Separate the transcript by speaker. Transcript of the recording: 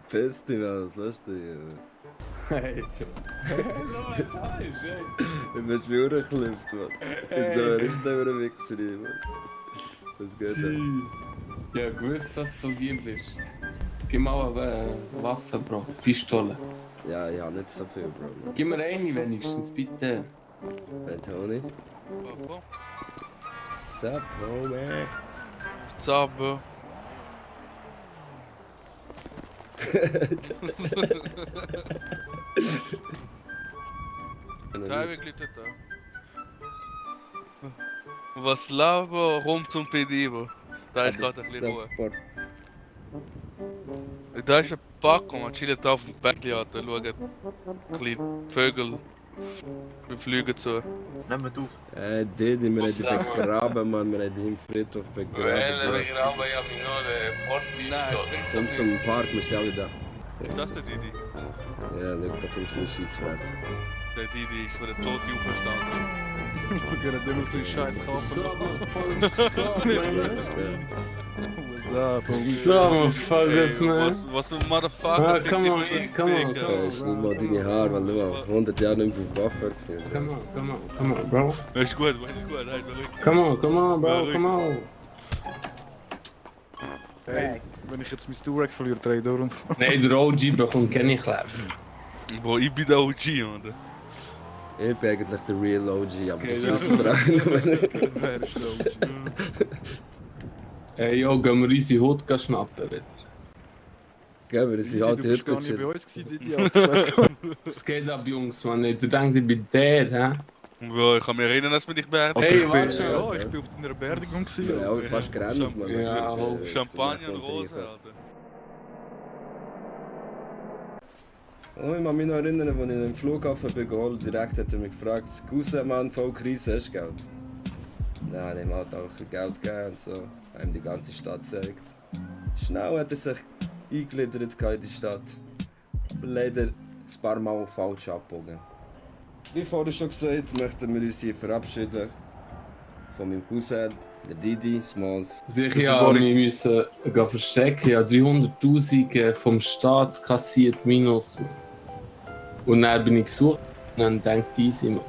Speaker 1: Festivals, lustig.
Speaker 2: Hey. Hey.
Speaker 1: Ich bin schon durchgelüpft, Mann. Ich so ein richtiger Wichser, Mann. Was geht denn?
Speaker 2: Ja, gewusst, dass du hier bist. Gib mal eine Waffe, Bro. Pistole.
Speaker 1: Ja, ich habe nicht so viel, Bro.
Speaker 2: Gib mir eine wenigstens, bitte.
Speaker 1: Ben Tony.
Speaker 3: Paco.
Speaker 1: Sup, homie?
Speaker 3: What's up, bro? Teilweise da. Was laber rum zum PD, bro? Da ist gerade ein bisschen Ruhe. Da ist ein Paco, man chillt auf dem Bettchen, da schaut ein bisschen Vögel fliegen zu.
Speaker 4: Nimm mit auf.
Speaker 1: Diddy, wir haben dich begraben, Mann. Wir haben dich im Friedhof begraben.
Speaker 2: begraben ja mich nur
Speaker 3: Nein,
Speaker 1: Komm zum Park, wir sind alle da.
Speaker 3: ist das der Diddy?
Speaker 1: Ja, schau, da kommst du nicht Scheissfressen.
Speaker 3: Der Diddy ist von der Toten auferstanden.
Speaker 5: Ich kann immer so einen Scheiß kaufen.
Speaker 2: Motherfuckers, man.
Speaker 3: Was ein Motherfucker.
Speaker 2: Come on.
Speaker 1: Schneid mal deine Haare, weil du 100 Jahre nicht mehr auf Waffe gesehen.
Speaker 2: Come on, bro.
Speaker 3: Ist gut, halt verrückt.
Speaker 2: Come on, bro, come on.
Speaker 5: Hey, wenn ich jetzt mein Durag verliere, drehe ich durch.
Speaker 2: Nein, der OG bekommt keine Klebe.
Speaker 3: Bro, ich bin der OG, oder?
Speaker 1: Ich bin eigentlich der real OG, aber das
Speaker 2: Okay,
Speaker 1: ist dran.
Speaker 5: Wer ist der OG?
Speaker 2: Hey, yo, gehen wir unsere Hut schnappen, bitte.
Speaker 1: Gell, wir sind halt
Speaker 5: Du bist
Speaker 1: heute
Speaker 5: gar nicht bei
Speaker 1: gechillt.
Speaker 5: uns gewesen, Diddy, Alter. Ich weiss gar nicht.
Speaker 2: Was geht ab, Jungs, man? Ich denke, ich bin der, hä?
Speaker 3: Bro, ich kann mich erinnern, dass wir dich beerdigt
Speaker 2: Hey,
Speaker 5: Ich bin-
Speaker 2: warte schon.
Speaker 5: Ja, ich bin auf deiner Beerdigung gewesen.
Speaker 1: Ja, aber fast gerannt, Mann.
Speaker 2: Ja,
Speaker 3: Champagner und Rose, Alter.
Speaker 1: Oh, ich kann mich noch erinnern, als ich im Flughafen bin, direkt hat er mich gefragt, Cousin, Mann, voll Krise, hast du Geld? Nein, ich habe auch ein bisschen Geld gegeben und so. Ihm die ganze Stadt gezeigt. Schnell hat er sich eingegliedert in die Stadt. Leider ein paar Mal falsch abgebogen. Wie vorher schon gesagt, möchten wir uns hier verabschieden. Von meinem Cousin, der Diddy, Smalls.
Speaker 2: Sicher, ja, wir müssen gehen verstecken. Ja, 300'000 vom Staat kassiert minus. Und dann bin ich gesucht und dann denkt easy, man.